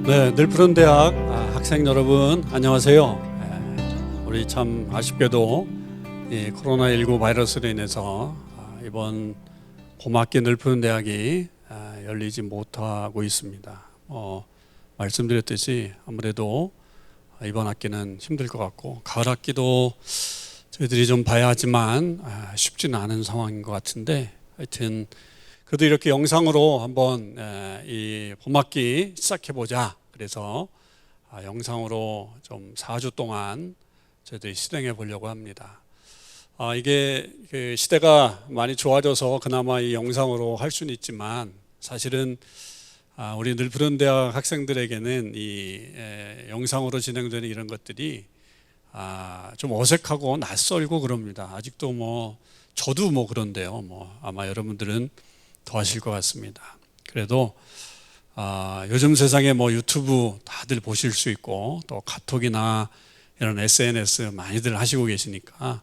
네, 늘푸른 대학 학생 여러분 안녕하세요. 우리 참 아쉽게도 이 코로나19 바이러스로 인해서 이번 봄학기 늘푸른 대학이 열리지 못하고 있습니다. 말씀드렸듯이 아무래도 이번 학기는 힘들 것 같고 가을 학기도 저희들이 좀 봐야 하지만 쉽지는 않은 상황인 것 같은데, 하여튼 그래도 이렇게 영상으로 한번 이 봄학기 시작해보자. 그래서 영상으로 좀 4주 동안 저희들이 실행해 보려고 합니다. 이게 그 시대가 많이 좋아져서 그나마 이 영상으로 할 수는 있지만, 사실은 우리 늘푸른 대학 학생들에게는 이 영상으로 진행되는 이런 것들이 좀 어색하고 낯설고 그럽니다. 아직도 저도 그런데요. 아마 여러분들은 더 하실 것 같습니다. 그래도 요즘 세상에 유튜브 다들 보실 수 있고, 또 카톡이나 이런 SNS 많이들 하시고 계시니까,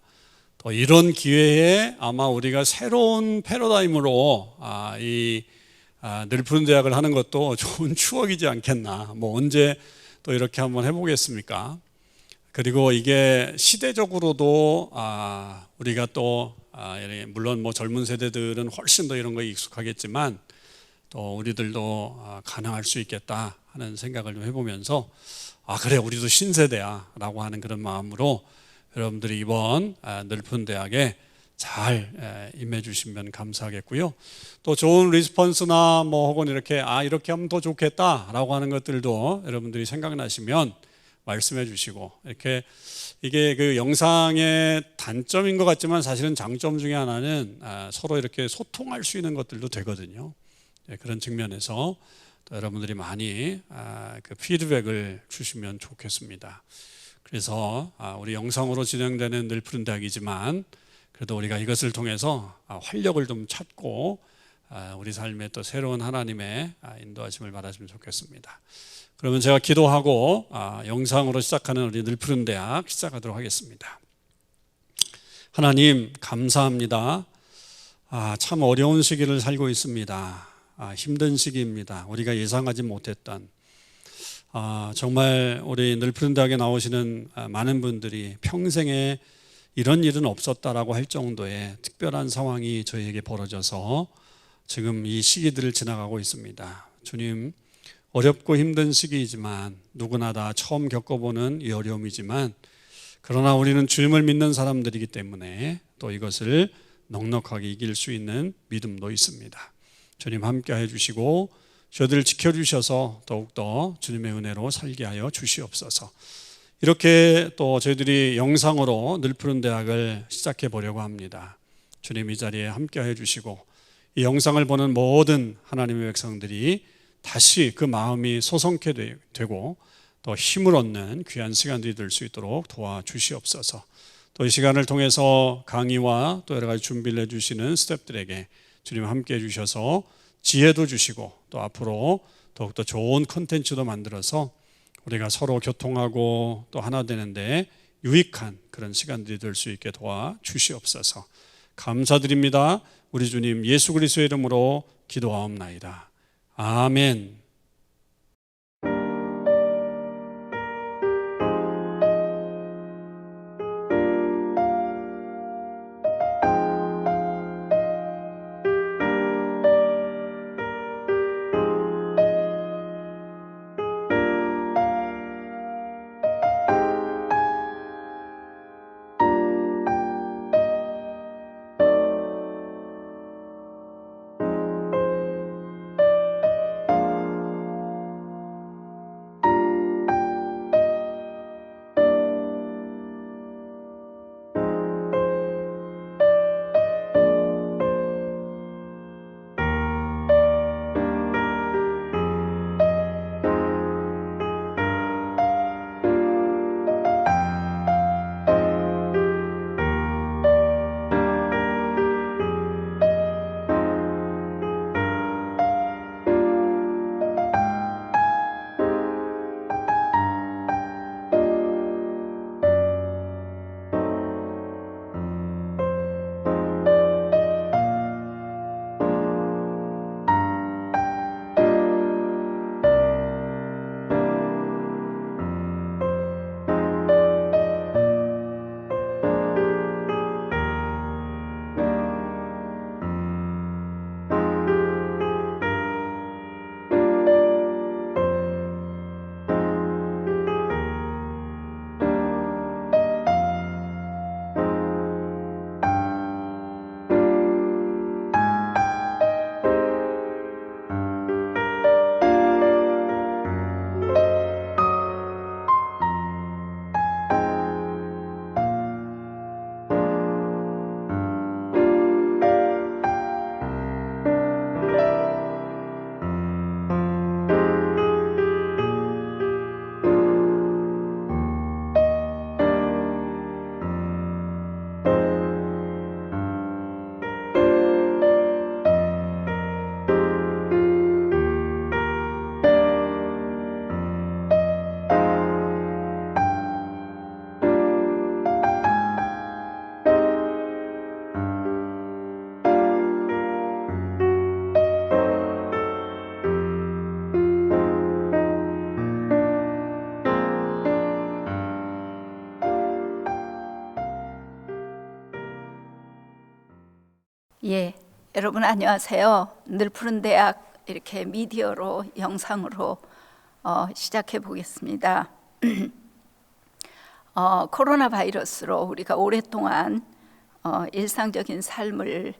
또 이런 기회에 아마 우리가 새로운 패러다임으로 이 늘푸른 대학을 하는 것도 좋은 추억이지 않겠나. 언제 또 이렇게 한번 해보겠습니까? 그리고 이게 시대적으로도 우리가 또 물론 젊은 세대들은 훨씬 더 이런 거에 익숙하겠지만, 또 우리들도 가능할 수 있겠다 하는 생각을 좀 해보면서 그래, 우리도 신세대야 라고 하는 그런 마음으로 여러분들이 이번 늘푸른 대학에 잘 임해 주시면 감사하겠고요. 또 좋은 리스폰스나 혹은 이렇게 이렇게 하면 더 좋겠다 라고 하는 것들도 여러분들이 생각나시면 말씀해 주시고, 이렇게 이게 그 영상의 단점인 것 같지만 사실은 장점 중에 하나는 서로 이렇게 소통할 수 있는 것들도 되거든요. 그런 측면에서 또 여러분들이 많이 그 피드백을 주시면 좋겠습니다. 그래서 우리 영상으로 진행되는 늘푸른 대학이지만, 그래도 우리가 이것을 통해서 활력을 좀 찾고 우리 삶에 또 새로운 하나님의 인도하심을 받았으면 좋겠습니다. 그러면 제가 기도하고 영상으로 시작하는 우리 늘푸른 대학 시작하도록 하겠습니다. 하나님 감사합니다. 참 어려운 시기를 살고 있습니다. 힘든 시기입니다. 우리가 예상하지 못했던 정말 우리 늘푸른 대학에 나오시는 많은 분들이 평생에 이런 일은 없었다라고 할 정도의 특별한 상황이 저희에게 벌어져서 지금 이 시기들을 지나가고 있습니다. 주님, 어렵고 힘든 시기이지만 누구나 다 처음 겪어보는 이 어려움이지만, 그러나 우리는 주님을 믿는 사람들이기 때문에 또 이것을 넉넉하게 이길 수 있는 믿음도 있습니다. 주님 함께 해주시고 저희들을 지켜주셔서 더욱더 주님의 은혜로 살게 하여 주시옵소서. 이렇게 또 저희들이 영상으로 늘푸른 대학을 시작해 보려고 합니다. 주님 이 자리에 함께 해주시고 이 영상을 보는 모든 하나님의 백성들이 다시 그 마음이 소성케 되고 또 힘을 얻는 귀한 시간들이 될 수 있도록 도와주시옵소서. 또 이 시간을 통해서 강의와 또 여러 가지 준비를 해주시는 스태프들에게 주님 함께 해주셔서 지혜도 주시고, 또 앞으로 더욱더 좋은 콘텐츠도 만들어서 우리가 서로 교통하고 또 하나 되는데 유익한 그런 시간들이 될 수 있게 도와주시옵소서. 감사드립니다. 우리 주님 예수 그리스도의 이름으로 기도하옵나이다. 아멘. 예, 여러분 안녕하세요. 늘푸른 대학 이렇게 미디어로 영상으로 시작해 보겠습니다. 코로나 바이러스로 우리가 오랫동안 일상적인 삶을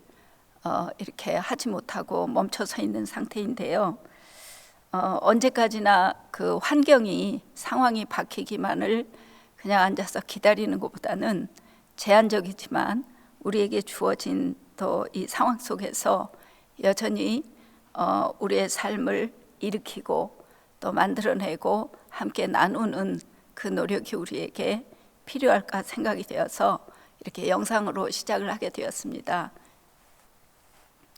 이렇게 하지 못하고 멈춰서 있는 상태인데요. 언제까지나 그 환경이 상황이 바뀌기만을 그냥 앉아서 기다리는 것보다는 제한적이지만 우리에게 주어진 또 이 상황 속에서 여전히 우리의 삶을 일으키고 또 만들어내고 함께 나누는 그 노력이 우리에게 필요할까 생각이 되어서 이렇게 영상으로 시작을 하게 되었습니다.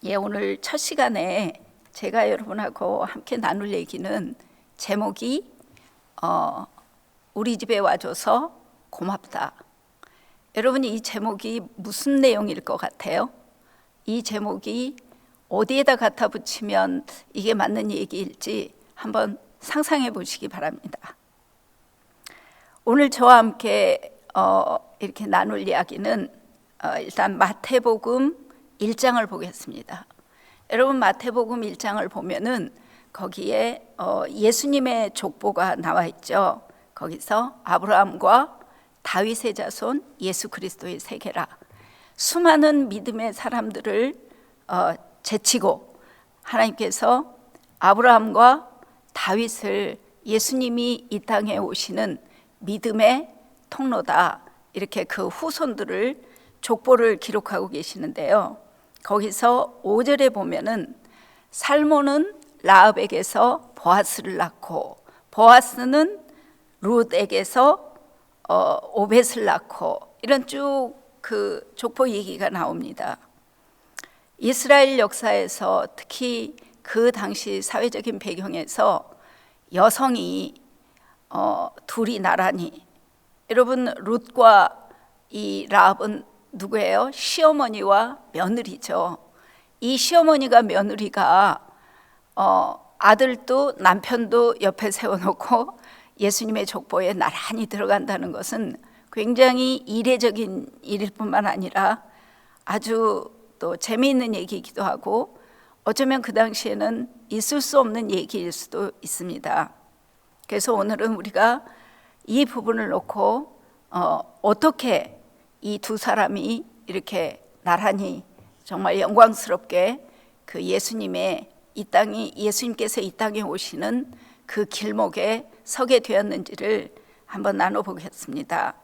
예, 오늘 첫 시간에 제가 여러분하고 함께 나눌 얘기는 제목이 우리 집에 와줘서 고맙다. 여러분, 이 제목이 무슨 내용일 것 같아요? 이 제목이 어디에다 갖다 붙이면 이게 맞는 얘기일지 한번 상상해 보시기 바랍니다. 오늘 저와 함께 이렇게 나눌 이야기는 일단 마태복음 1장을 보겠습니다. 여러분, 마태복음 1장을 보면은 거기에 예수님의 족보가 나와 있죠. 거기서 아브라함과 다윗의 자손 예수 그리스도의 세계라. 수많은 믿음의 사람들을 제치고 하나님께서 아브라함과 다윗을 예수님이 이 땅에 오시는 믿음의 통로다, 이렇게 그 후손들을 족보를 기록하고 계시는데요. 거기서 5절에 보면은 살몬은 라합에게서 보아스를 낳고 보아스는 룻에게서 오벳을 낳고, 이런 쭉 그 족보 얘기가 나옵니다. 이스라엘 역사에서 특히 그 당시 사회적인 배경에서 여성이 둘이 나란히, 여러분 룻과 이 라합은 누구예요? 시어머니와 며느리죠. 이 시어머니가 며느리가 아들도 남편도 옆에 세워놓고 예수님의 족보에 나란히 들어간다는 것은 굉장히 이례적인 일일 뿐만 아니라 아주 또 재미있는 얘기이기도 하고 어쩌면 그 당시에는 있을 수 없는 얘기일 수도 있습니다. 그래서 오늘은 우리가 이 부분을 놓고 어떻게 이 두 사람이 이렇게 나란히 정말 영광스럽게 그 예수님께서 이 땅에 오시는 그 길목에 서게 되었는지를 한번 나눠보겠습니다.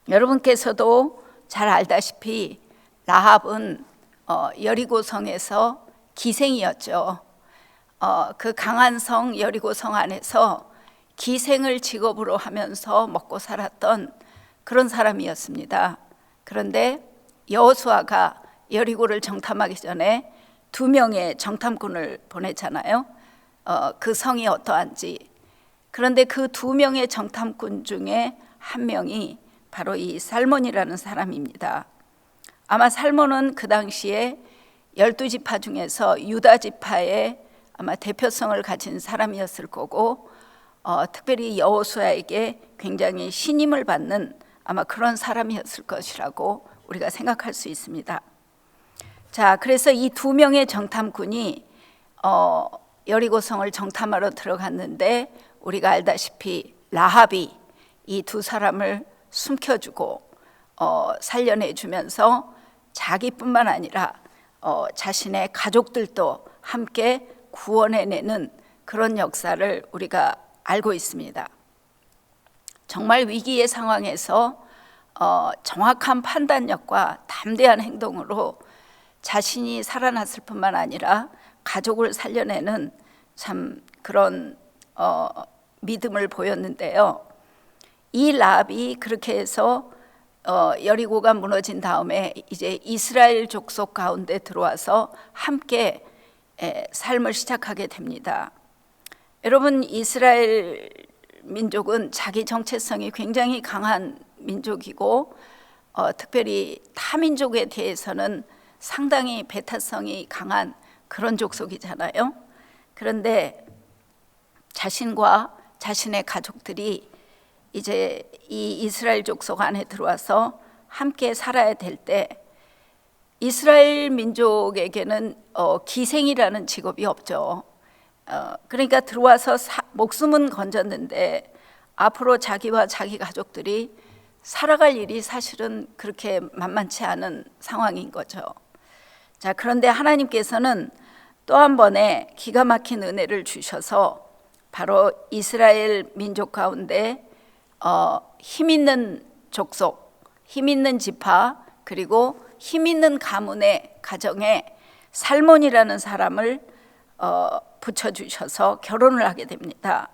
여러분께서도 잘 알다시피 라합은 여리고성에서 기생이었죠. 그 강한 성 여리고성 안에서 기생을 직업으로 하면서 먹고 살았던 그런 사람이었습니다. 그런데 여호수아가 여리고를 정탐하기 전에 2명의 정탐꾼을 보냈잖아요. 그 성이 어떠한지. 그런데 그 2명의 정탐꾼 중에 한 명이 바로 이 살몬이라는 사람입니다. 아마 살몬은 그 당시에 12지파 중에서 유다 지파의 아마 대표성을 가진 사람이었을 거고, 특별히 여호수아에게 굉장히 신임을 받는 아마 그런 사람이었을 것이라고 우리가 생각할 수 있습니다. 자, 그래서 이 2명의 정탐꾼이 여리고성을 정탐하러 들어갔는데, 우리가 알다시피 라합이 이 두 사람을 숨겨주고 살려내주면서 자기뿐만 아니라 자신의 가족들도 함께 구원해내는 그런 역사를 우리가 알고 있습니다. 정말 위기의 상황에서 정확한 판단력과 담대한 행동으로 자신이 살아났을 뿐만 아니라 가족을 살려내는 참 그런 믿음을 보였는데요. 이 라합이 그렇게 해서 여리고가 무너진 다음에 이제 이스라엘 족속 가운데 들어와서 함께 삶을 시작하게 됩니다. 여러분, 이스라엘 민족은 자기 정체성이 굉장히 강한 민족이고 특별히 타 민족에 대해서는 상당히 배타성이 강한 그런 족속이잖아요. 그런데 자신과 자신의 가족들이 이제 이 이스라엘 족속 안에 들어와서 함께 살아야 될 때 이스라엘 민족에게는 기생이라는 직업이 없죠. 그러니까 들어와서 목숨은 건졌는데 앞으로 자기와 자기 가족들이 살아갈 일이 사실은 그렇게 만만치 않은 상황인 거죠. 자, 그런데 하나님께서는 또 한 번의 기가 막힌 은혜를 주셔서 바로 이스라엘 민족 가운데 힘 있는 족속, 힘 있는 지파, 그리고 힘 있는 가문의 가정에 살몬이라는 사람을 붙여주셔서 결혼을 하게 됩니다.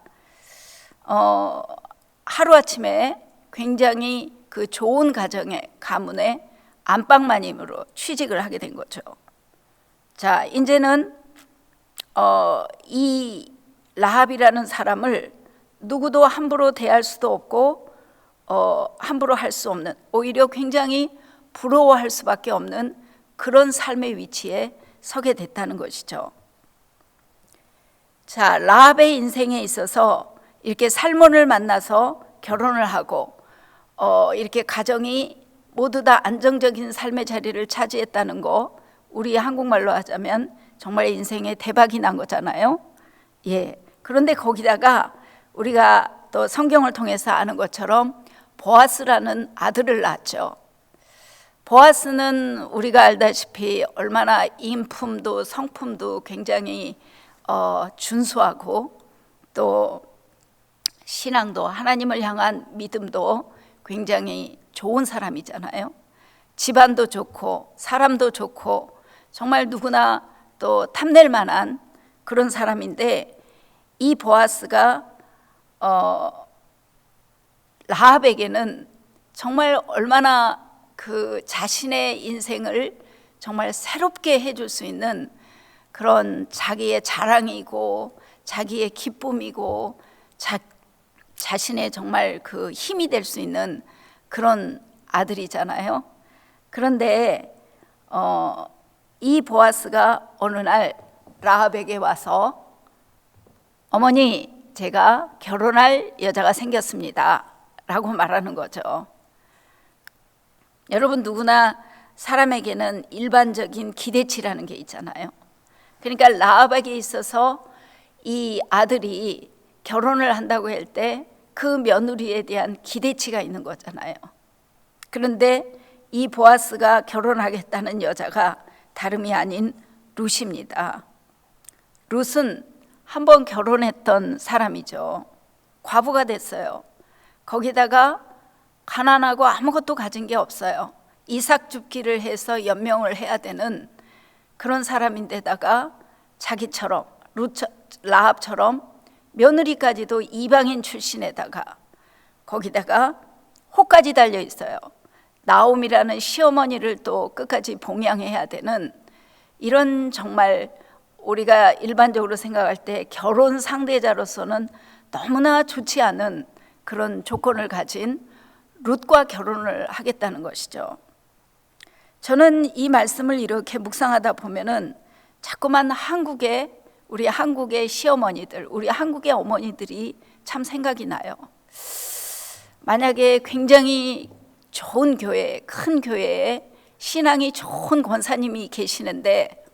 하루아침에 굉장히 그 좋은 가정의 가문의 안방마님으로 취직을 하게 된 거죠. 자, 이제는 이 라합이라는 사람을 누구도 함부로 대할 수도 없고 함부로 할 수 없는, 오히려 굉장히 부러워할 수밖에 없는 그런 삶의 위치에 서게 됐다는 것이죠. 자, 라합의 인생에 있어서 이렇게 살몬을 만나서 결혼을 하고 이렇게 가정이 모두 다 안정적인 삶의 자리를 차지했다는 거, 우리 한국말로 하자면 정말 인생에 대박이 난 거잖아요. 예. 그런데 거기다가 우리가 또 성경을 통해서 아는 것처럼 보아스라는 아들을 낳았죠. 보아스는 우리가 알다시피 얼마나 인품도 성품도 굉장히 준수하고 또 신앙도, 하나님을 향한 믿음도 굉장히 좋은 사람이잖아요. 집안도 좋고 사람도 좋고 정말 누구나 또 탐낼 만한 그런 사람인데, 이 보아스가 라합에게는 정말 얼마나 그 자신의 인생을 정말 새롭게 해줄 수 있는 그런 자기의 자랑이고 자기의 기쁨이고 자신의 정말 그 힘이 될 수 있는 그런 아들이잖아요. 그런데 이 보아스가 어느 날 라합에게 와서 어머니, 제가 결혼할 여자가 생겼습니다 라고 말하는 거죠. 여러분, 누구나 사람에게는 일반적인 기대치라는 게 있잖아요. 그러니까 라합에게 있어서 이 아들이 결혼을 한다고 할 때 그 며느리에 대한 기대치가 있는 거잖아요. 그런데 이 보아스가 결혼하겠다는 여자가 다름이 아닌 룻입니다. 룻은 한번 결혼했던 사람이죠. 과부가 됐어요. 거기다가 가난하고 아무것도 가진 게 없어요. 이삭 줍기를 해서 연명을 해야 되는 그런 사람인데다가 자기처럼 라합처럼 며느리까지도 이방인 출신에다가 거기다가 호까지 달려 있어요. 나옴이라는 시어머니를 또 끝까지 봉양해야 되는 이런, 정말 우리가 일반적으로 생각할 때 결혼 상대자로서는 너무나 좋지 않은 그런 조건을 가진 룻과 결혼을 하겠다는 것이죠. 저는 이 말씀을 이렇게 묵상하다 보면은 자꾸만 우리 한국의 시어머니들, 우리 한국의 어머니들이 참 생각이 나요. 만약에 굉장히 좋은 교회, 큰 교회에 신앙이 좋은 권사님이 계시는데,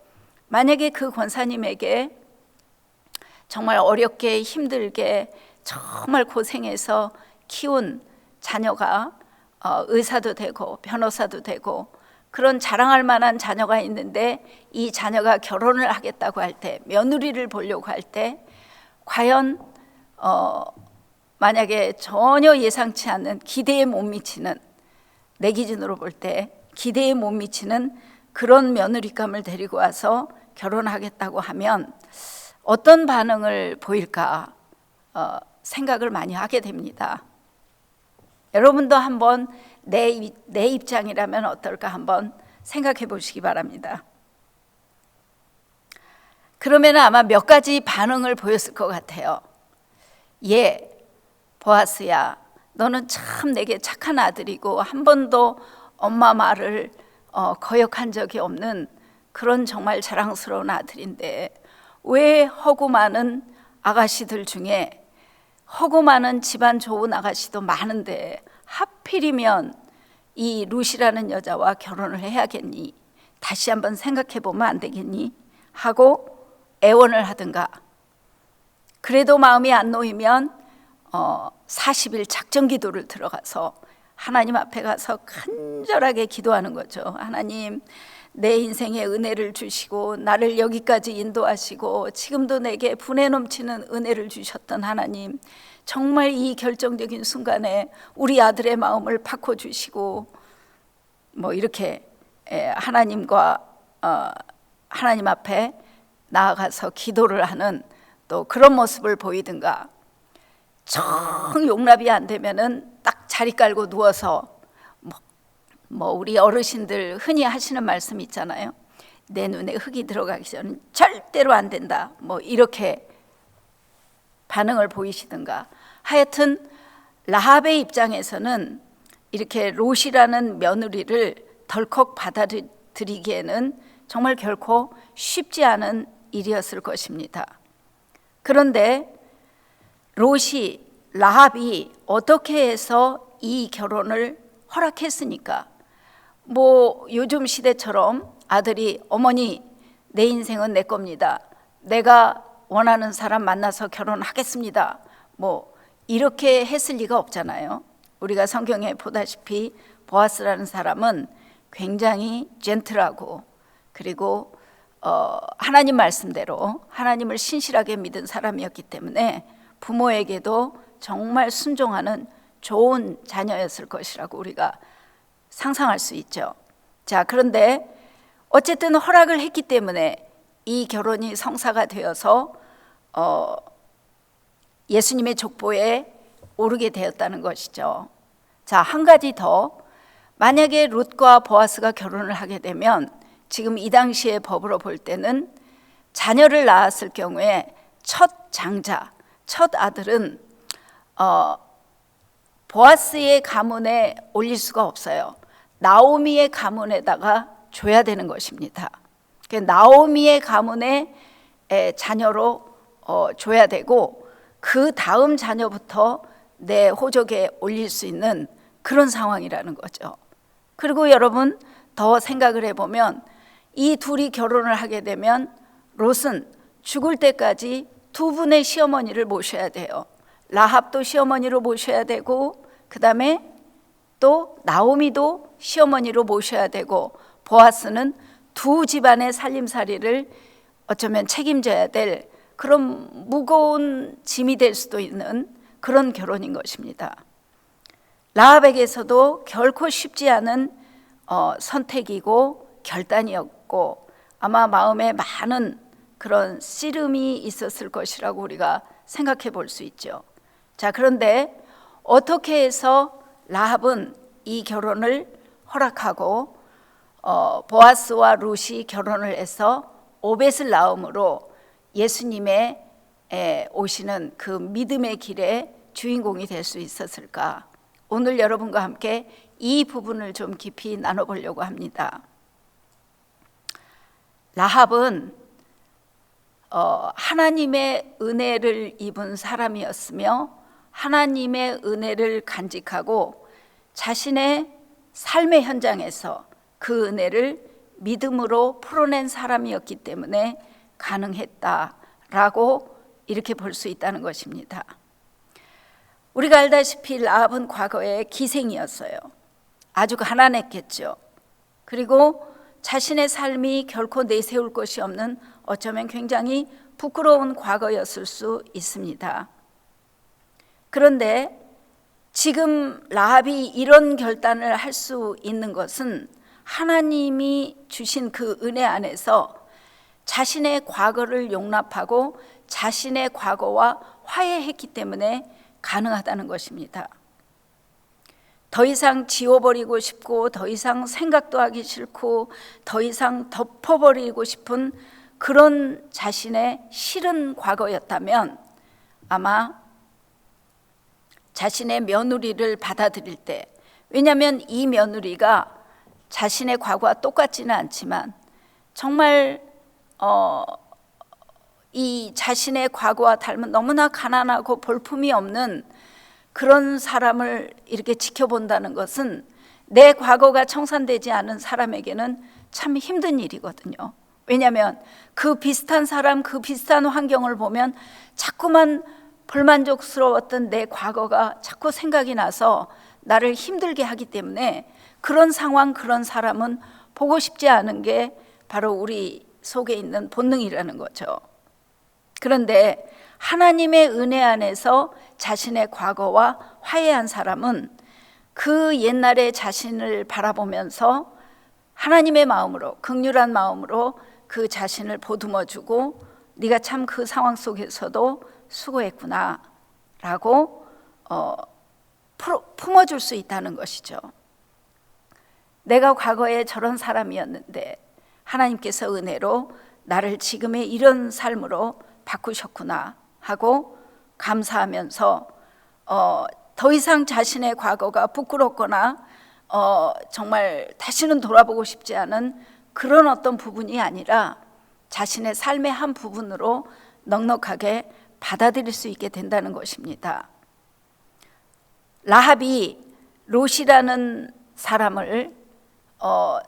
만약에 그 권사님에게 정말 어렵게 힘들게 정말 고생해서 키운 자녀가 의사도 되고 변호사도 되고 그런 자랑할 만한 자녀가 있는데, 이 자녀가 결혼을 하겠다고 할 때, 며느리를 보려고 할 때 과연 만약에 전혀 예상치 않는, 기대에 못 미치는, 내 기준으로 볼 때 기대에 못 미치는 그런 며느리감을 데리고 와서 결혼하겠다고 하면 어떤 반응을 보일까 생각을 많이 하게 됩니다. 여러분도 한번 내 입장이라면 어떨까 한번 생각해 보시기 바랍니다. 그러면 아마 몇 가지 반응을 보였을 것 같아요. 예, 보아스야, 너는 참 내게 착한 아들이고 한 번도 엄마 말을 거역한 적이 없는 그런 정말 자랑스러운 아들인데, 왜 허구 많은 아가씨들 중에, 허구 많은 집안 좋은 아가씨도 많은데 하필이면 이 룻이라는 여자와 결혼을 해야겠니? 다시 한번 생각해 보면 안 되겠니? 하고 애원을 하든가, 그래도 마음이 안 놓이면 40일 작정 기도를 들어가서 하나님 앞에 가서 간절하게 기도하는 거죠. 하나님, 내 인생에 은혜를 주시고 나를 여기까지 인도하시고 지금도 내게 분에 넘치는 은혜를 주셨던 하나님, 정말 이 결정적인 순간에 우리 아들의 마음을 바꿔주시고, 이렇게 하나님과 하나님 앞에 나아가서 기도를 하는 또 그런 모습을 보이든가, 정 용납이 안 되면은 딱 자리 깔고 누워서 우리 어르신들 흔히 하시는 말씀 있잖아요. 내 눈에 흙이 들어가기 전에 절대로 안 된다. 이렇게 반응을 보이시든가. 하여튼 라합의 입장에서는 이렇게 롯이라는 며느리를 덜컥 받아들이기에는 정말 결코 쉽지 않은 일이었을 것입니다. 그런데 롯이, 라합이 어떻게 해서 이 결혼을 허락했으니까? 요즘 시대처럼 아들이 어머니, 내 인생은 내 겁니다, 내가 원하는 사람 만나서 결혼하겠습니다, 이렇게 했을 리가 없잖아요. 우리가 성경에 보다시피 보아스라는 사람은 굉장히 젠틀하고, 그리고 하나님 말씀대로 하나님을 신실하게 믿은 사람이었기 때문에 부모에게도 정말 순종하는 좋은 자녀였을 것이라고 우리가 상상할 수 있죠. 자, 그런데 어쨌든 허락을 했기 때문에 이 결혼이 성사가 되어서 예수님의 족보에 오르게 되었다는 것이죠. 자, 한 가지 더, 만약에 룻과 보아스가 결혼을 하게 되면 지금 이 당시의 법으로 볼 때는 자녀를 낳았을 경우에 첫 장자, 첫 아들은 보아스의 가문에 올릴 수가 없어요. 나오미의 가문에다가 줘야 되는 것입니다. 나오미의 가문의 자녀로 줘야 되고, 그 다음 자녀부터 내 호적에 올릴 수 있는 그런 상황이라는 거죠. 그리고 여러분, 더 생각을 해보면 이 둘이 결혼을 하게 되면 롯은 죽을 때까지 두 분의 시어머니를 모셔야 돼요. 라합도 시어머니로 모셔야 되고, 그 다음에 또 나오미도 시어머니로 모셔야 되고, 보아스는 두 집안의 살림살이를 어쩌면 책임져야 될 그런 무거운 짐이 될 수도 있는 그런 결혼인 것입니다. 라합에게서도 결코 쉽지 않은 선택이고 결단이었고, 아마 마음에 많은 그런 씨름이 있었을 것이라고 우리가 생각해 볼 수 있죠. 자, 그런데 어떻게 해서 라합은 이 결혼을 허락하고 보아스와 룻이 결혼을 해서 오벳을 낳음으로 예수님의 오시는 그 믿음의 길의 주인공이 될 수 있었을까? 오늘 여러분과 함께 이 부분을 좀 깊이 나눠보려고 합니다. 라합은 하나님의 은혜를 입은 사람이었으며 하나님의 은혜를 간직하고 자신의 삶의 현장에서 그 은혜를 믿음으로 풀어낸 사람이었기 때문에 가능했다라고 이렇게 볼 수 있다는 것입니다. 우리가 알다시피 라합은 과거에 기생이었어요. 아주 가난했겠죠. 그리고 자신의 삶이 결코 내세울 것이 없는 어쩌면 굉장히 부끄러운 과거였을 수 있습니다. 그런데 지금 라합이 이런 결단을 할 수 있는 것은 하나님이 주신 그 은혜 안에서 자신의 과거를 용납하고 자신의 과거와 화해했기 때문에 가능하다는 것입니다. 더 이상 지워버리고 싶고, 더 이상 생각도 하기 싫고, 더 이상 덮어버리고 싶은 그런 자신의 싫은 과거였다면 아마 자신의 며느리를 받아들일 때, 왜냐하면 이 며느리가 자신의 과거와 똑같지는 않지만 정말 이 자신의 과거와 닮은 너무나 가난하고 볼품이 없는 그런 사람을 이렇게 지켜본다는 것은 내 과거가 청산되지 않은 사람에게는 참 힘든 일이거든요. 왜냐하면 그 비슷한 사람, 그 비슷한 환경을 보면 자꾸만 불만족스러웠던 내 과거가 자꾸 생각이 나서 나를 힘들게 하기 때문에 그런 상황, 그런 사람은 보고 싶지 않은 게 바로 우리 속에 있는 본능이라는 거죠. 그런데 하나님의 은혜 안에서 자신의 과거와 화해한 사람은 그 옛날의 자신을 바라보면서 하나님의 마음으로, 긍휼한 마음으로 그 자신을 보듬어주고 네가 참 그 상황 속에서도 수고했구나 라고 품어줄 수 있다는 것이죠. 내가 과거에 저런 사람이었는데 하나님께서 은혜로 나를 지금의 이런 삶으로 바꾸셨구나 하고 감사하면서 더 이상 자신의 과거가 부끄럽거나 정말 다시는 돌아보고 싶지 않은 그런 어떤 부분이 아니라 자신의 삶의 한 부분으로 넉넉하게 받아들일 수 있게 된다는 것입니다. 라합이 롯이라는 사람을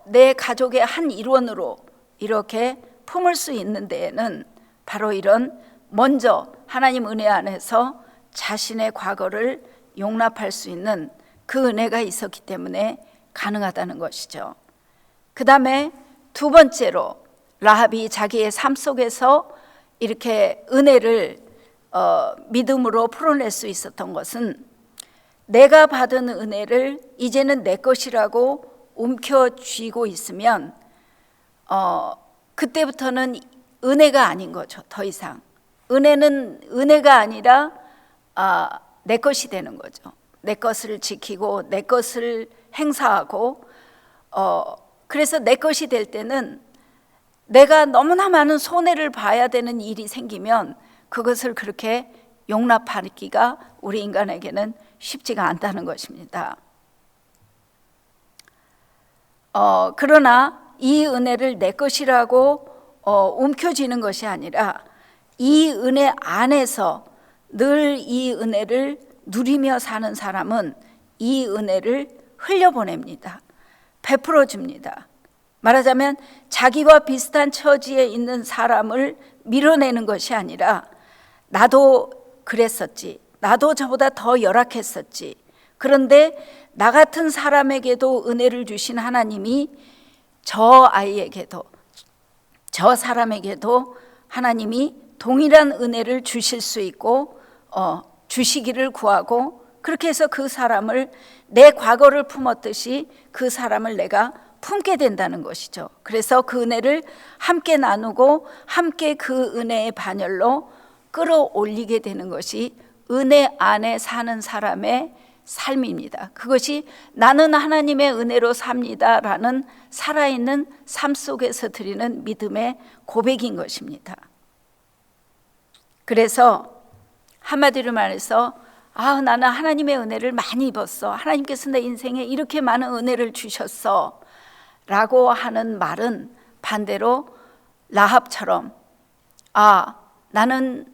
내 가족의 한 일원으로 이렇게 품을 수 있는 데에는 바로 이런 먼저 하나님 은혜 안에서 자신의 과거를 용납할 수 있는 그 은혜가 있었기 때문에 가능하다는 것이죠. 그 다음에 두 번째로 라합이 자기의 삶 속에서 이렇게 은혜를 믿음으로 풀어낼 수 있었던 것은 내가 받은 은혜를 이제는 내 것이라고 움켜쥐고 있으면 그때부터는 은혜가 아닌 거죠. 더 이상 은혜는 은혜가 아니라 내 것이 되는 거죠. 내 것을 지키고 내 것을 행사하고 그래서 내 것이 될 때는 내가 너무나 많은 손해를 봐야 되는 일이 생기면 그것을 그렇게 용납하기가 우리 인간에게는 쉽지가 않다는 것입니다. 그러나 이 은혜를 내 것이라고 움켜쥐는 것이 아니라 이 은혜 안에서 늘 이 은혜를 누리며 사는 사람은 이 은혜를 흘려보냅니다. 베풀어 줍니다. 말하자면 자기와 비슷한 처지에 있는 사람을 밀어내는 것이 아니라 나도 그랬었지, 나도 저보다 더 열악했었지, 그런데 나 같은 사람에게도 은혜를 주신 하나님이 저 아이에게도 저 사람에게도 하나님이 동일한 은혜를 주실 수 있고 주시기를 구하고 그렇게 해서 그 사람을 내 과거를 품었듯이 그 사람을 내가 품게 된다는 것이죠. 그래서 그 은혜를 함께 나누고 함께 그 은혜의 반열로 끌어올리게 되는 것이 은혜 안에 사는 사람의 삶입니다. 그것이 나는 하나님의 은혜로 삽니다라는 살아있는 삶 속에서 드리는 믿음의 고백인 것입니다. 그래서 한마디로 말해서 나는 하나님의 은혜를 많이 입었어, 하나님께서 내 인생에 이렇게 많은 은혜를 주셨어 라고 하는 말은 반대로 라합처럼 나는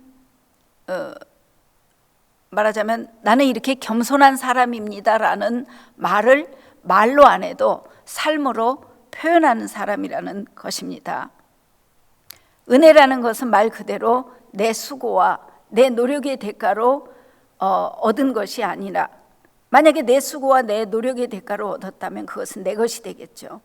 말하자면 나는 이렇게 겸손한 사람입니다라는 말을 말로 안 해도 삶으로 표현하는 사람이라는 것입니다. 은혜라는 것은 말 그대로 내 수고와 내 노력의 대가로 얻은 것이 아니라, 만약에 내 수고와 내 노력의 대가로 얻었다면 그것은 내 것이 되겠죠.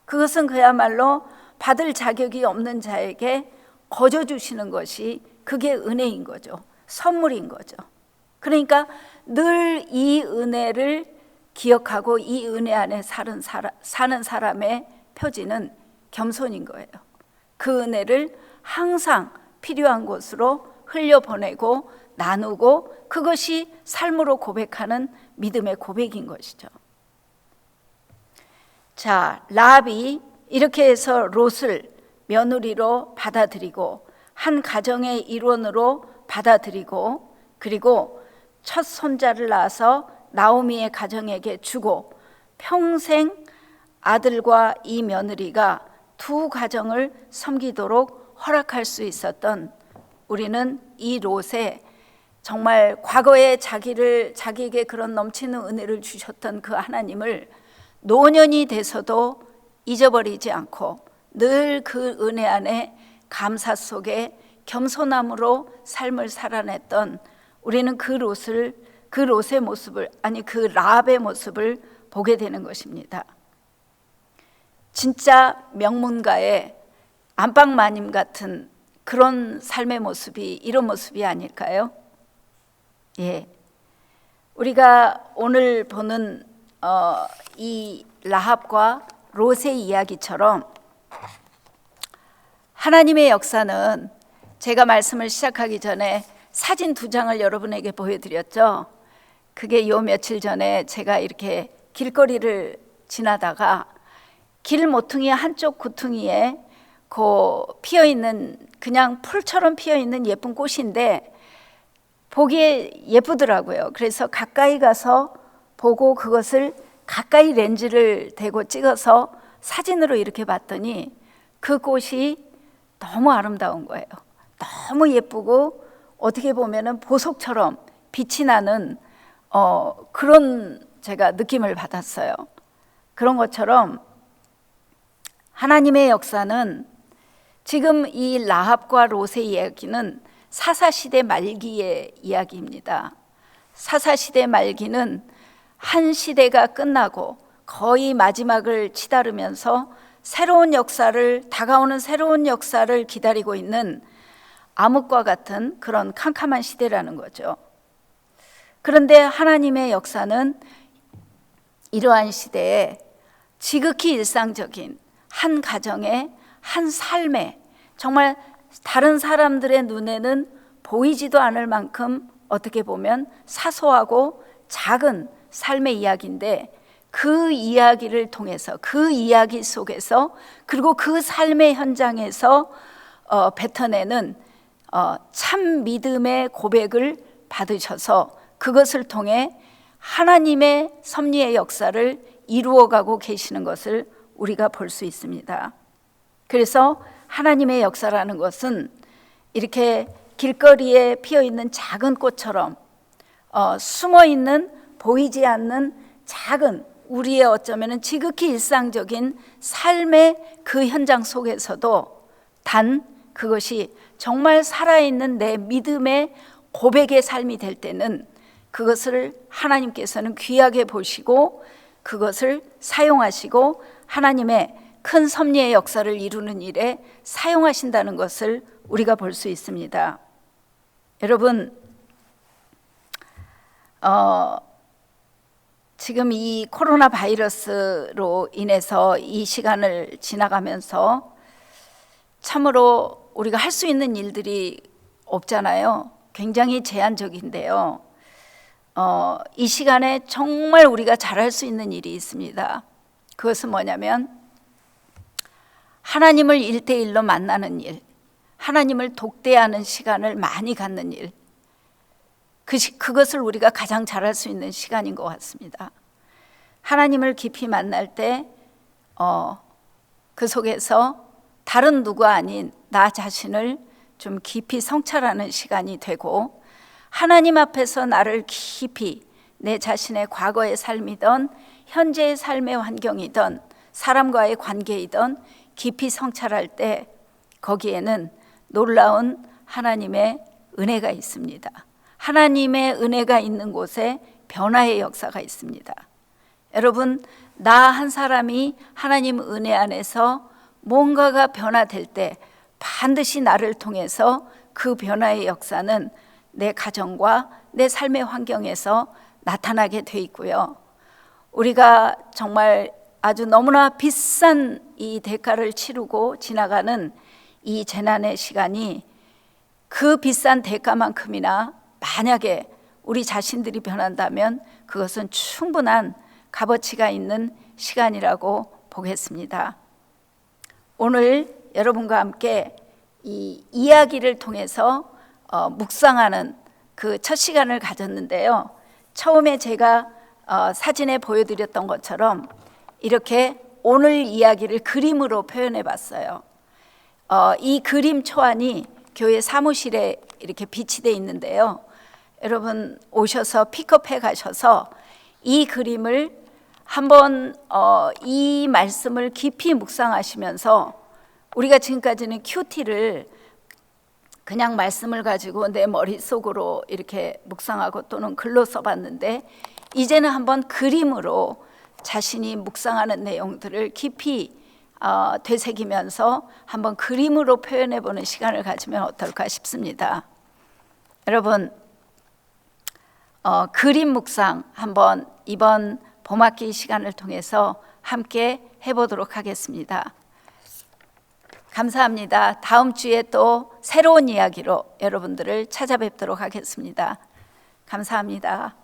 그것은 그야말로 받을 자격이 없는 자에게 거저 주시는 것이 그게 은혜인 거죠. 선물인 거죠. 그러니까 늘 이 은혜를 기억하고 이 은혜 안에 사는 사람의 표지는 겸손인 거예요. 그 은혜를 항상 필요한 곳으로 흘려보내고 나누고 그것이 삶으로 고백하는 믿음의 고백인 것이죠. 자, 라합이 이렇게 해서 롯을 며느리로 받아들이고 한 가정의 일원으로 받아들이고 그리고 첫 손자를 낳아서 나오미의 가정에게 주고 평생 아들과 이 며느리가 두 가정을 섬기도록 허락할 수 있었던, 우리는 이 롯의 정말 과거에 자기에게 그런 넘치는 은혜를 주셨던 그 하나님을 노년이 돼서도 잊어버리지 않고 늘 그 은혜 안에 감사 속에 겸손함으로 삶을 살아냈던 우리는 그 롯의 모습을, 아니 그 라합의 모습을 보게 되는 것입니다. 진짜 명문가의 안방마님 같은 그런 삶의 모습이 이런 모습이 아닐까요? 예, 우리가 오늘 보는 이 라합과 롯의 이야기처럼 하나님의 역사는, 제가 말씀을 시작하기 전에 사진 2장을 여러분에게 보여드렸죠. 그게 요 며칠 전에 제가 이렇게 길거리를 지나다가 길 모퉁이 한쪽 구퉁이에 그 피어있는, 그냥 풀처럼 피어있는 예쁜 꽃인데 보기에 예쁘더라고요. 그래서 가까이 가서 보고 그것을 가까이 렌즈를 대고 찍어서 사진으로 이렇게 봤더니 그 꽃이 너무 아름다운 거예요. 너무 예쁘고 어떻게 보면은 보석처럼 빛이 나는 그런 제가 느낌을 받았어요. 그런 것처럼 하나님의 역사는, 지금 이 라합과 롯의 이야기는 사사시대 말기의 이야기입니다. 사사시대 말기는 한 시대가 끝나고 거의 마지막을 치다르면서 다가오는 새로운 역사를 기다리고 있는 암흑과 같은 그런 캄캄한 시대라는 거죠. 그런데 하나님의 역사는 이러한 시대에 지극히 일상적인 한 가정의 한 삶에, 정말 다른 사람들의 눈에는 보이지도 않을 만큼 어떻게 보면 사소하고 작은 삶의 이야기인데, 그 이야기를 통해서, 그 이야기 속에서, 그리고 그 삶의 현장에서 뱉어내는 참 믿음의 고백을 받으셔서 그것을 통해 하나님의 섭리의 역사를 이루어가고 계시는 것을 우리가 볼 수 있습니다. 그래서 하나님의 역사라는 것은 이렇게 길거리에 피어있는 작은 꽃처럼 숨어있는, 보이지 않는 작은, 우리의 어쩌면 지극히 일상적인 삶의 그 현장 속에서도 단 그것이 정말 살아있는 내 믿음의 고백의 삶이 될 때는 그것을 하나님께서는 귀하게 보시고 그것을 사용하시고 하나님의 큰 섭리의 역사를 이루는 일에 사용하신다는 것을 우리가 볼 수 있습니다. 여러분, 지금 이 코로나 바이러스로 인해서 이 시간을 지나가면서 참으로 우리가 할 수 있는 일들이 없잖아요. 굉장히 제한적인데요. 이 시간에 정말 우리가 잘할 수 있는 일이 있습니다. 그것은 뭐냐면 하나님을 1대1로 만나는 일, 하나님을 독대하는 시간을 많이 갖는 일, 그것을 우리가 가장 잘할 수 있는 시간인 것 같습니다. 하나님을 깊이 만날 때 그 속에서 다른 누가 아닌 나 자신을 좀 깊이 성찰하는 시간이 되고, 하나님 앞에서 나를 깊이, 내 자신의 과거의 삶이든 현재의 삶의 환경이든 사람과의 관계이든 깊이 성찰할 때 거기에는 놀라운 하나님의 은혜가 있습니다. 하나님의 은혜가 있는 곳에 변화의 역사가 있습니다. 여러분, 나 한 사람이 하나님 은혜 안에서 뭔가가 변화될 때 반드시 나를 통해서 그 변화의 역사는 내 가정과 내 삶의 환경에서 나타나게 돼 있고요. 우리가 정말 아주 너무나 비싼 이 대가를 치르고 지나가는 이 재난의 시간이 그 비싼 대가만큼이나 만약에 우리 자신들이 변한다면 그것은 충분한 값어치가 있는 시간이라고 보겠습니다. 오늘 여러분과 함께 이 이야기를 통해서 묵상하는 그 첫 시간을 가졌는데요. 처음에 제가 사진에 보여드렸던 것처럼 이렇게 오늘 이야기를 그림으로 표현해 봤어요. 이 그림 초안이 교회 사무실에 이렇게 비치되어 있는데요. 여러분 오셔서 픽업해 가셔서 이 그림을 한번 이 말씀을 깊이 묵상하시면서 우리가 지금까지는 큐티를 그냥 말씀을 가지고 내 머릿속으로 이렇게 묵상하고 또는 글로 써봤는데 이제는 한번 그림으로 자신이 묵상하는 내용들을 깊이 되새기면서 한번 그림으로 표현해보는 시간을 가지면 어떨까 싶습니다. 여러분, 그림 묵상 한번 이번 봄학기 시간을 통해서 함께 해보도록 하겠습니다. 감사합니다. 다음 주에 또 새로운 이야기로 여러분들을 찾아뵙도록 하겠습니다. 감사합니다.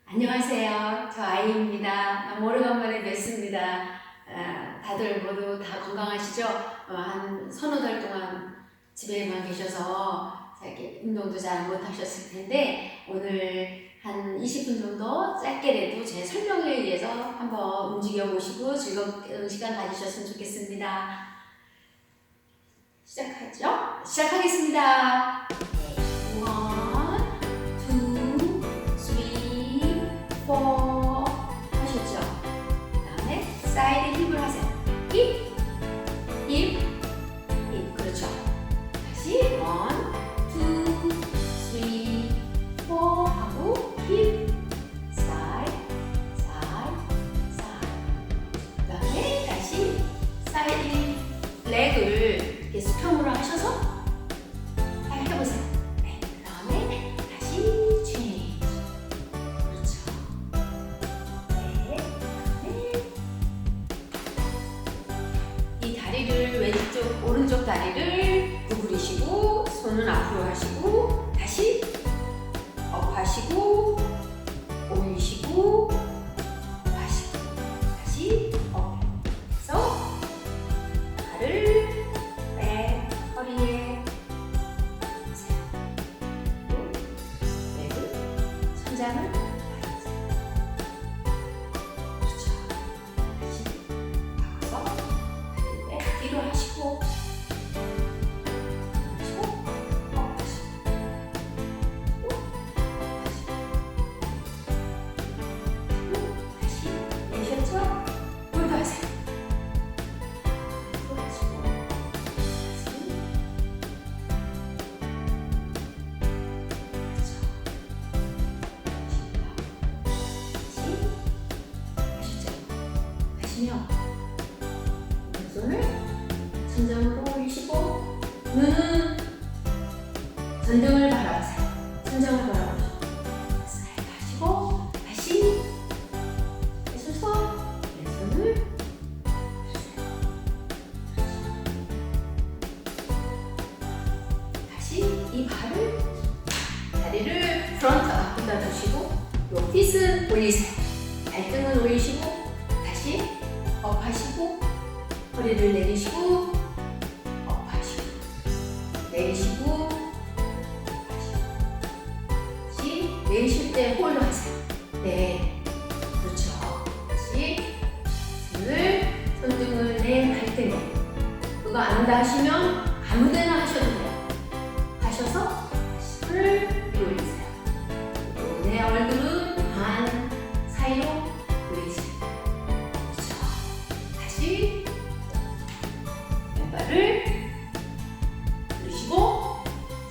안녕하세요. 저 아이입니다. 너무 오래간만에 뵙습니다. 다들 모두 다 건강하시죠? 한 서너 달 동안 집에만 계셔서 이렇게 운동도 잘 못하셨을 텐데 오늘 한 20분 정도 짧게라도 제 설명에 의해서 한번 움직여 보시고 즐거운 시간 가지셨으면 좋겠습니다. 시작하죠? 시작하겠습니다. 1, 2, 3, 4 하셨죠? 그 다음에 사이드 힙을 하세요. 힙, 힙, 힙. 그렇죠. 다시 1, 2, 3, 4 하고 힙, 사이드, 사이드, 사이드. 그 다음에 다시 사이드 렉을 이렇게 수평으로 하셔서 해보세요. 네. 그 다음에 다시 체인지. 그렇죠. 네. 이 다리를 왼쪽, 오른쪽 다리를 구부리시고 손은 앞으로 하시고 다시 업 하시고 올리시고 업 하시고 다시 업 해서 발을 백 허리에 보세요. leg 천장을 바라보세요. 그렇죠. 다시 바꿔서 다리를 백 뒤로 하시고 하시고 업 하시고 다시 내쉬었죠? 홀드 하세요. 홀드 하시고 하시며 왼손을 천장으로 올리시고 눈은 전등을 바라보세요. 천장을 바라보시고 사이드 하시고 다시 해서서 왼손을 주세요. 다시 이 발을 다리를 프론트 앞에다 두시고 요 핏은 올리세요. 발등은 올리시고 다시 업 하시고 허리를 내리시고 업 하시고 내리시고 업 하시고 다시 내리실 때 홀드 하세요. 네, 그렇죠. 다시 손등을 내 발등에 그거 안 한다 하시면 아무 데나 하셔도 돼요. 하셔서 다시 손을 올리세요. 내 얼굴은 반 사이로 올리세요. 그렇죠. 다시 왼발을 올리시고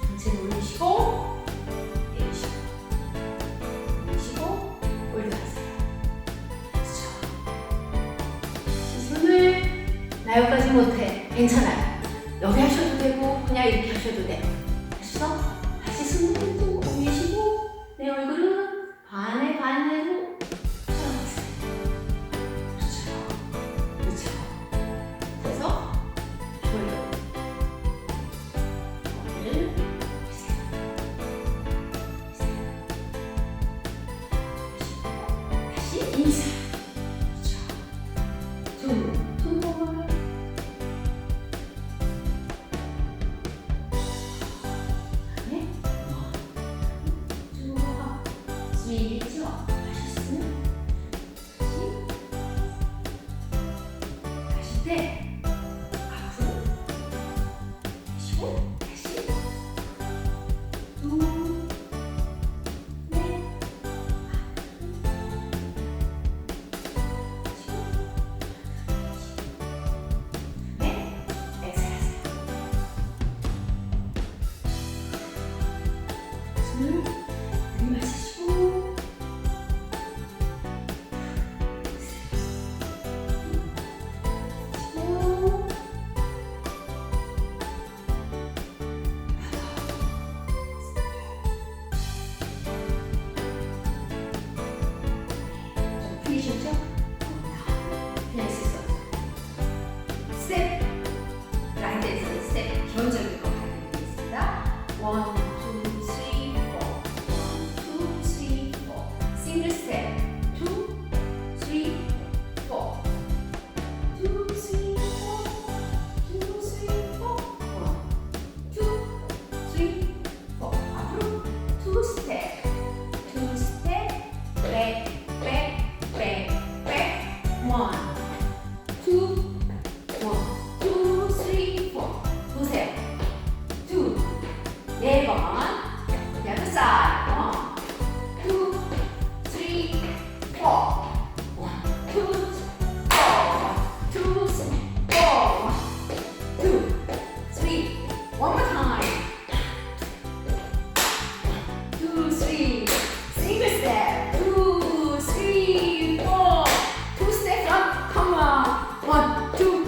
전체를 올리시고 내리시고 올리시고 올려가세요. 그렇죠. 손을 나 여기까지 못해. 괜찮아요. 여기 하셔도 되고 그냥 이렇게 하셔도 돼요. 하셔서 다시 손을 또 올리시고 내 얼굴은 반의 반으로 돌아가세요. 그렇죠. 그렇죠. 그래서 졸려. 어깨를 펴세요. 다시 인사. 그렇죠. 손목을 그다음에 쭉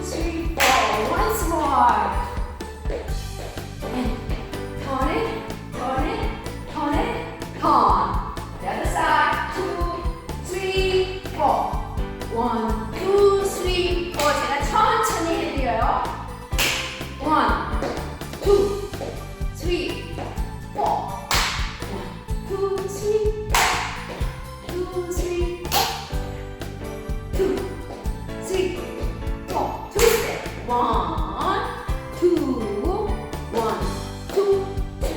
three, four. Once more. And turn it, turn it, turn it, turn. The other side. 2, 3, 4. 1, 2, 3, 4. 제가 천천히 해드려요. 1, 2, 3, 4. 1, 2, 3, 2, 3, 2, 3, 4. Two step. 1, 2, 1, 2, 3,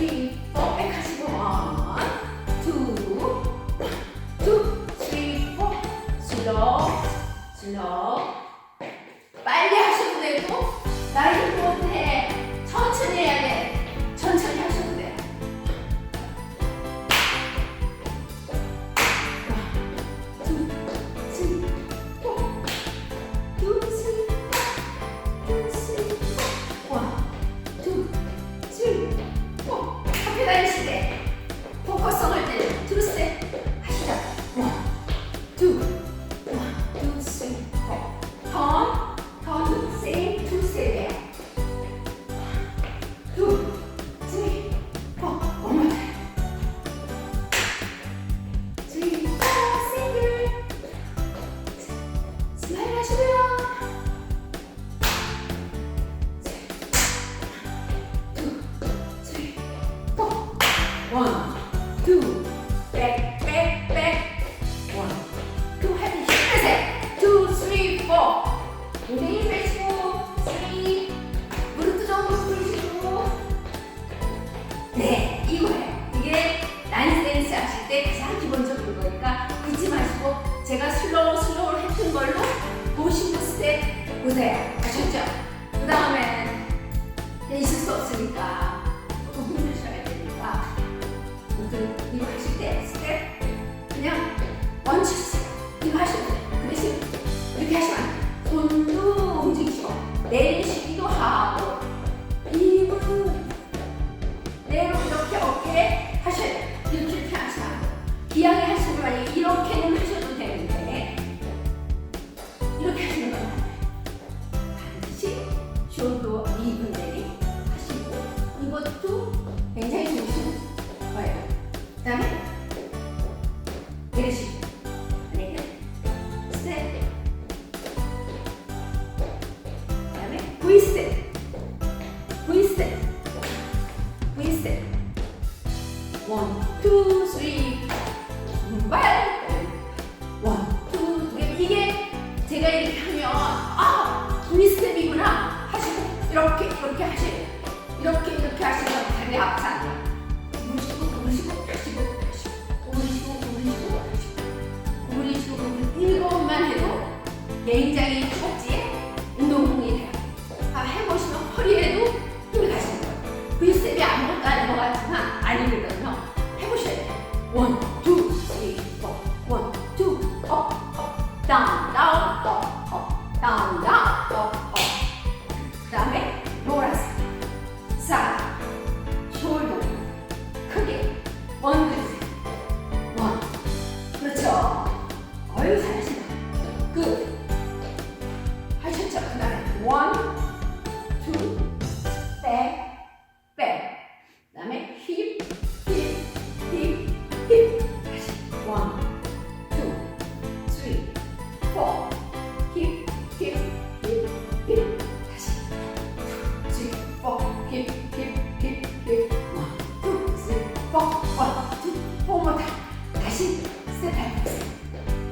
4. 백하시고 1, 2, 2, 3, 4. 슬로우, 슬로우. 빨리 하셔도 되고 나이 못해. 천천히 해야 돼. 천천히 하셔도 돼. 학교 다니실 때 포커스 할 때는 투 스텝 하시죠. 1, 2, 1, 2, 3, 4. 턴, 세임 투 스텝이에요. 2, 3, 4. One more time. 3, 4, 싱글. 스마일 하시고요. 2, 3, 4. 1, 2, back, back, back. 1, 2, 하기 힘내세요. 2, 3, 4. 무릎 빼시고 3. 무릎도 좀 풀시고. 네, 이거예요. 이게 라인 댄스 하실 때 가장 기본적인 거니까 잊지 마시고 제가 슬로우 했던 걸로 보시고 스텝 보세요. 아셨죠? 그 다음에 있을 수 없으니까 구분하셔야 되니까 아무튼 이거 하실 때 스텝 그냥 멈추세요. 이거 하셔도 돼요. 그 대신 이렇게 하시면 안 돼요. 손도 움직이시고 내쉬기도 하고 입은 내로 이렇게 어깨 하셔야 돼요. 이렇게 하시면 안 돼요. 기왕에 하시는 거 아니에요. 이렇게는 하셔도 되는데 이렇게 하시는 건 안 돼요. 반드시 숄더 입은 내리 하시고 이것도 굉장히 좋으신 거예요. 그 다음에 내리시고 아니면 스텝 그 다음에 V스텝 V스텝 V스텝 1, 2, 3 정말 1, 2 이게 제가 이렇게 하면 V스텝이구나 하시고 이렇게 하셔야 돼요. 이렇게 하시면 다리 앞서 안 돼요. 오르시고 펴시고 오르시고 이것만 해도 굉장히 허벅지에 운동이 돼요. 해보시면 허리에도 힘이 가시는 거예요. V스텝이 아무것도 아닌 것 같지만 아니거든요. 해보셔야 돼요. 1, 2, 3, 4 1, 2 업, 다운, 업, 다운, 업. 그 다음에 몰아서 사이드, 숄더 크게 원그릇 1 그렇죠. 어휴 잘하신다. 끝 하셨죠. 그 다음에 1, 2 백, 그 다음에 힙 다시 1, 2, 3, 4 힙 다시 2, 3, 4 힙 1, 2, 3, 4 1, 2, 4 more time. 다시 스텝 밟으세요.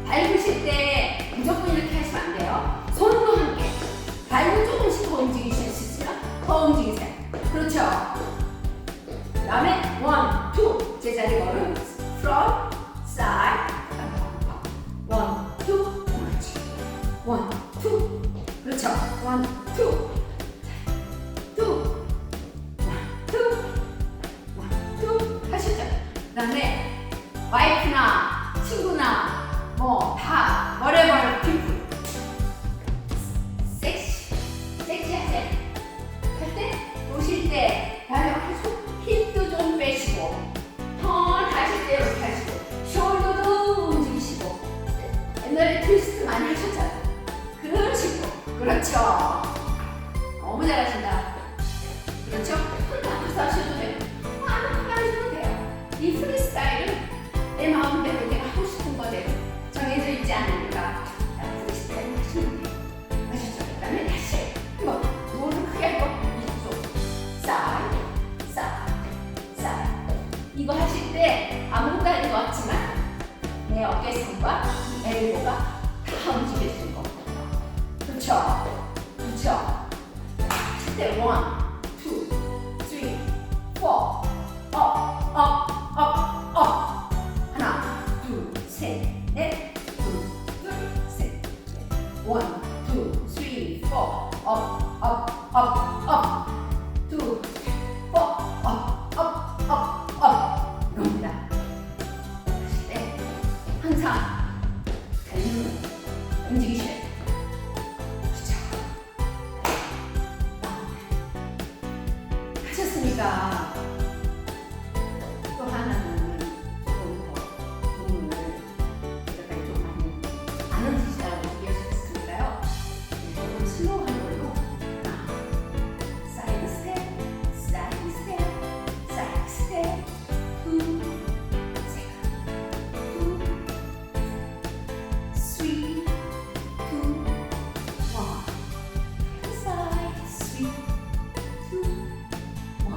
밟으실 때 무조건 이렇게 하시면 안 돼요. 손도 함께 발도 조금씩 더 움직이실 수 있으면 더 움직이세요. 그렇죠. 그 다음에 1, 2 제자리 걸음 front, side 1, 2 그렇지. 1, 2 그렇죠. 1, 2 하시죠. 그 다음에 와이프나 친구나 뭐 다 whatever people 섹시하세요. 할 때 보실 때 다리 계속 힘도 좀 빼시고 턴 하실 때 이렇게 하시고 숄더도 움직이시고 옛날에 트위스트 많이 하셨잖아요. 그런 식으로 그렇죠. 너무 잘하신다. 그렇죠? 손 앞에서 하셔도 돼요. 아무거나 하셔도 돼요. 이 프리스타일은 내 마음대로 내가 하고 싶은 거대로 정해져 있지 않으니까 프리스타일 하시면 돼요. 하셨죠? 그 다음에 다시 한번 무릎을 크게 하고 이쪽 사이드 사이드 사이드. 이거 하실 때 아무것도 아닌 것 같지만 내 어깨선과 이 엘보가 다 움직여지는 겁니다. 그렇죠? 그렇죠? 하실 때 1, 2, 3, 4 업. 하나, 둘, 셋, 넷. 둘, 셋, 넷. 1, 2, 3, 4 업. 2, 4 업. 이겁니다. 하실 때 항상 달리는 움직이셔야 돼요. 그렇죠? 하셨으니까 또 하나는 조금 더 부분을 여태까지 좀 많이 안 흔드시다고 얘기하셨으니까요. 조금 슬로우한 걸로 사이드 스텝, 사이드 스텝, 사이드 스텝, 투, 세컨드, 투, 쓰리, 투, 원, 사이드, 쓰리, 투, 원,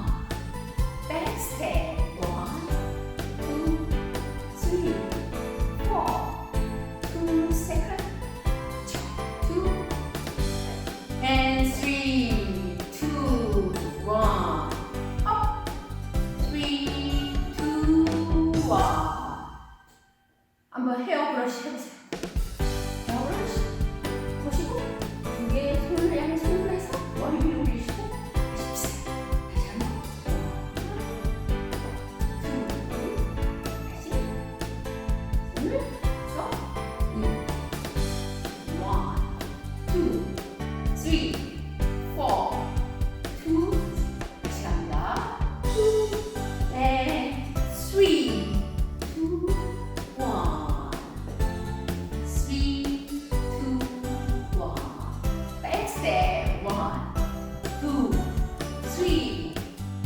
back step, 1, 2, 3, 4, 2, second, 2, and 3, 2, 1, up, 3, 2, 1. 한번 헤어 브러쉬 해보세요. 헤어 브러쉬 보시고 두 개의 손을 향해 손으로 해서 머리 위로 올리시고 다시 비슷해. 다시 한번. 다시 손을 해서 1, 2, 3, 4, 2 다시 갑니다. 2 and 3, 2, 1, 3, 2, 1. Back step 1, 2, 3,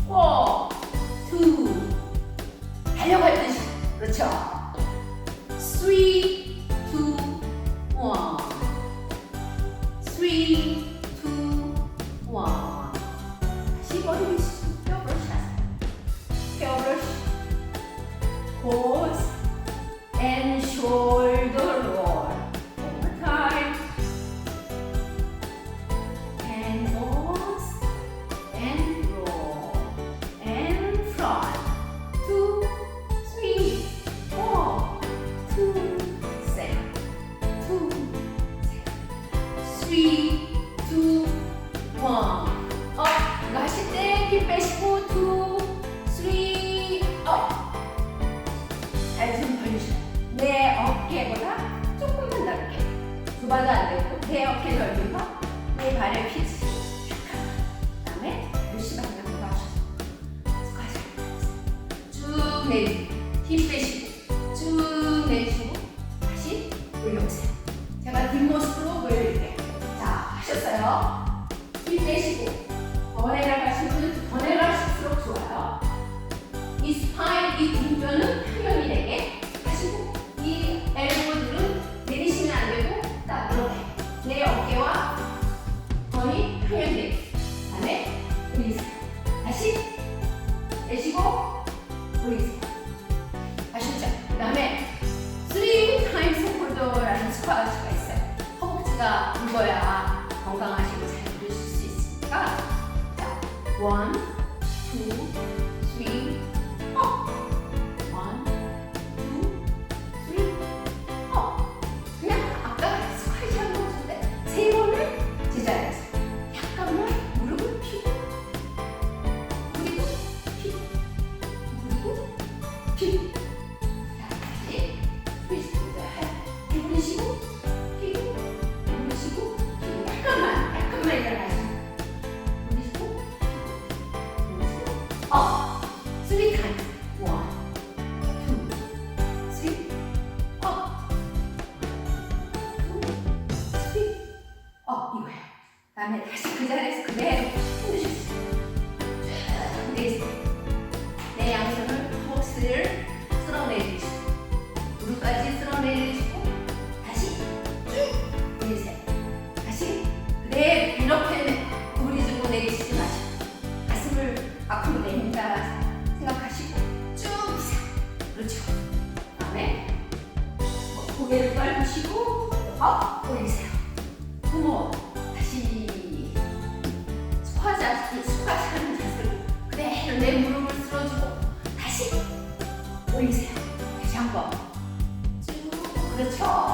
4, 2. 달려갈 듯이. 그렇죠? 3, 2, 1. 3, 2, 1. 다시 머리 위시고 헤어 브러쉬 하세요. 헤어 브러쉬. Pose and shoulder roll. One more time. And pose and roll. And front. 2, 3, 4, 2, second. 2, second. 3, 2, 1. 이거 하실 때 힘 빼시고 2, 3, 업. 잘 좀 벌리셔요. 내 어깨보다 조금만 넓게. 두 발도 안 되고 내 어깨 넓이와 내 발의 피치. 그 다음에 열심히 방향으로 하셔서 쭉 내리고 힘 빼시고 쭉 내리시고 다시 올려보세요. 제가 뒷모습으로 보여드릴게요. 자, 하셨어요. 힘 빼시고 더 내려가신 분은 더 내려갈수록 좋아요. 이 스파인, 이 등뼈는 평면이 되게 하시고 이 엘보들은 내리시면 안 되고 딱 이렇게 내 어깨와 거의 평면되게. 다음에 올리세요. 다시 내쉬고 올리세요. 아셨죠? 그 다음에 3 times 홀더라는 스쿼트가 있어요. 허벅지가 굵어야 건강하시고 잘 누르실 수 있으니까. 자, 1, 2, 3, 업. 1, 2, 3, 업. 그냥 아까 스쿼트 하는 거 같은데 세 번을 제자리에서 약간만 무릎을 펴고 그리고 펴고 그리고 펴고. 다시 트위스트 해보시고 펴고 올리시고 펴고. 약간만 일어나시고 올리시고 펴고 올리시고 업. 다시 그 자리에서 그대로 흔드셨어요. 쭉 내리세요. 내 양손을 허벅지를 쓸어내리시고 무릎까지 쓸어내리시고 다시 쭉 내리세요. 다시 그대로 이렇게 무리 주고 내리시지 마시고 가슴을 앞으로 내린다 생각하시고 쭉 미세요. 그렇죠. 다음에 고개를 떨구시고 업 올리세요. 부모 다시 스쿼트 하는 자세로 그대로 내 무릎을 쓸어주고 다시 올리세요. 다시 한번 쭉 그렇죠.